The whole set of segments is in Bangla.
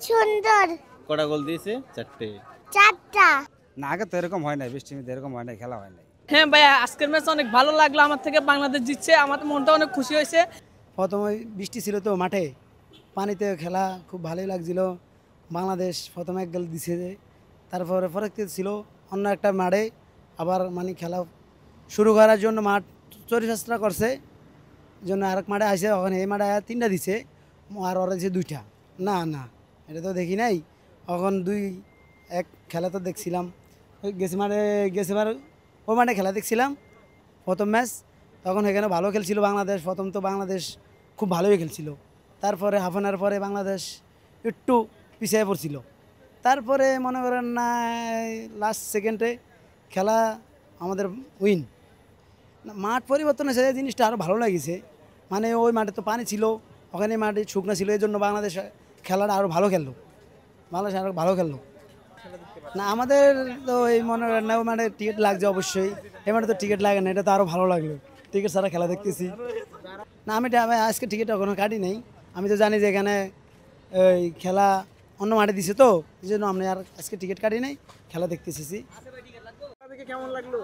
সুন্দর। কটা গোল দিয়েছে? চারটে। চারটা। না, আগে তো এরকম হয় নাই, বৃষ্টির মধ্যে এরকম হয় নাই, খেলা হয় নাই। হ্যাঁ ভাইয়া, আজকের ম্যাচ অনেক ভালো লাগলো আমার থেকে। বাংলাদেশ জিতছে, আমার মনটা অনেক খুশি হয়েছে। প্রথমে বৃষ্টি ছিল তো মাঠে, পানিতে খেলা খুব ভালোই লাগছিল। বাংলাদেশ প্রথমে এক গোল দিছে, তারপরে পরে ছিল অন্য একটা মাঠে আবার মানে খেলা শুরু করার জন্য মাঠ চরিচর্চা করছে জন্য আরেক মাঠে আসে, ওখানে এই মাঠে তিনটা দিছে আর ওরা দিছে দুইটা। না না, এটা তো দেখি নাই। এখন 2-1 খেলা তো দেখছিলাম, গেছে ওই মাঠে খেলা দেখছিলাম প্রথম ম্যাচ। তখন এখানে ভালো খেলছিল বাংলাদেশ, প্রথম তো বাংলাদেশ খুব ভালোই খেলছিল। তারপরে হাফ অ্যান আওয়ার পরে বাংলাদেশ একটু পিছিয়ে পড়ছিল। তারপরে মনে করেন না লাস্ট সেকেন্ডে খেলা আমাদের উইন। মাঠ পরিবর্তন হয়েছে, এই জিনিসটা আরও ভালো লাগিছে। মানে ওই মাঠে তো পানি ছিল, ওখানে মাঠে শুকনো ছিল, এই জন্য বাংলাদেশ খেলাটা আরও ভালো খেললো, বাংলাদেশ আরও ভালো খেললো। না আমাদের তো এই মনে করেন না, ওই মাঠে টিকিট লাগছে অবশ্যই, এই মাঠে তো টিকিট লাগে না, এটা তো আরও ভালো লাগলো টিকিট ছাড়া খেলা দেখতেছি। না আমি আজকে টিকিট এখনো কাটি নেই, আমি তো জানি যে এখানে এই খেলা অন্য মাঠে দিছে, তো এই জন্য আমি আর আজকে টিকিট কাটি নেই, খেলা দেখতে এসেছি। কেমন লাগলো?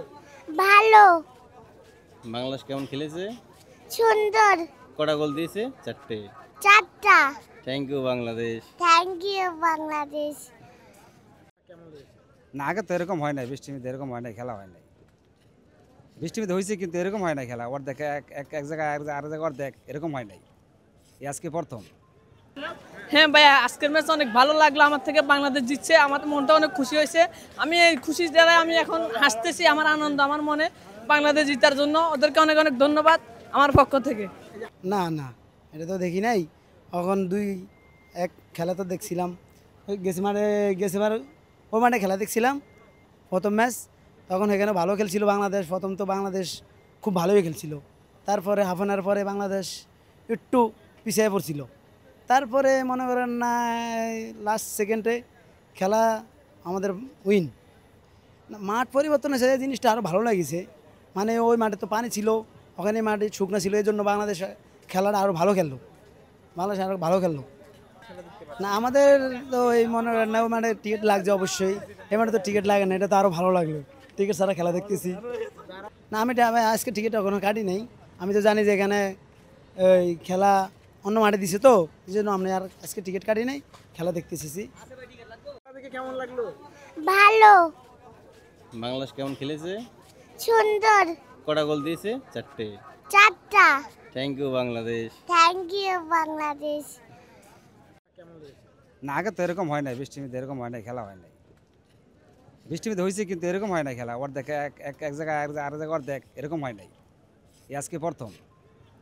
ভালো। বাংলাদেশ কেমন খেলেছে? সুন্দর। কটা গোল দিয়েছে? চারটে। চারটা। Thank you Bangladesh. Thank you Bangladesh. না, আগে তো এরকম হয় নাই, বৃষ্টির মধ্যে এরকম হয় নাই, খেলা হয় নাই। বৃষ্টির মধ্যে হয়েছে কিন্তু এরকম হয় নাই খেলা, অর্ধেক এক জায়গায় আর জায়গায় অর্ধেক এরকম হয় নাই, এই আজকে প্রথম। হ্যাঁ ভাইয়া, আজকের ম্যাচ অনেক ভালো লাগলো আমার থেকে। বাংলাদেশ জিতছে, আমার মনটা অনেক খুশি হয়েছে। আমি এই খুশি দ্বারা আমি এখন হাসতেছি, আমার আনন্দ আমার মনে বাংলাদেশ জিতার জন্য। ওদেরকে অনেক অনেক ধন্যবাদ আমার পক্ষ থেকে। না না, এটা তো দেখি নাই। এখন 2-1 খেলা তো দেখছিলাম, ওই মাঠে খেলা দেখছিলাম প্রথম ম্যাচ। তখন এখানে ভালো খেলছিল বাংলাদেশ, প্রথম তো বাংলাদেশ খুব ভালোই খেলছিল। তারপরে হাফ অ্যান আওয়ার পরে বাংলাদেশ একটু পিছিয়ে পড়ছিল। তারপরে মনে করেন না লাস্ট সেকেন্ডে খেলা আমাদের উইন। মাঠ পরিবর্তন হয়েছে, এই জিনিসটা আরও ভালো লাগিছে। মানে ওই মাঠে তো পানি ছিল, ওখানে মাঠে শুকনো ছিল, এই জন্য বাংলাদেশ খেলাটা আরও ভালো খেললো, বাংলাদেশ আরও ভালো খেললো। না আমাদের তো এই মনে করেন না, ওই মাঠে টিকিট লাগছে অবশ্যই, এই মাঠে তো টিকিট লাগে না, এটা তো আরও ভালো লাগলো টিকিট ছাড়া খেলা দেখতেছি। না আমি আজকে টিকিট এখনো কাটি নেই, আমি তো জানি যে এখানে এই খেলা অন্য মাঠে দিছে, তো এই জন্য আমি আর আজকে টিকিট কাটি নেই, খেলা দেখতে এসেছি। কেমন লাগলো? ভালো। বাংলাদেশ কেমন খেলেছে? সুন্দর। কটা গোল দিয়েছে? চারটে। চারটা। Thank you Bangladesh. Thank you Bangladesh. না, আগে তো এরকম হয় নাই, বৃষ্টির মধ্যে এরকম হয় নাই, খেলা হয় নাই। বৃষ্টির মধ্যে হয়েছে কিন্তু এরকম হয় নাই খেলা, অর্ধেক এক জায়গায় আর জায়গায় অর্ধেক এরকম হয় নাই, এই আজকে প্রথম।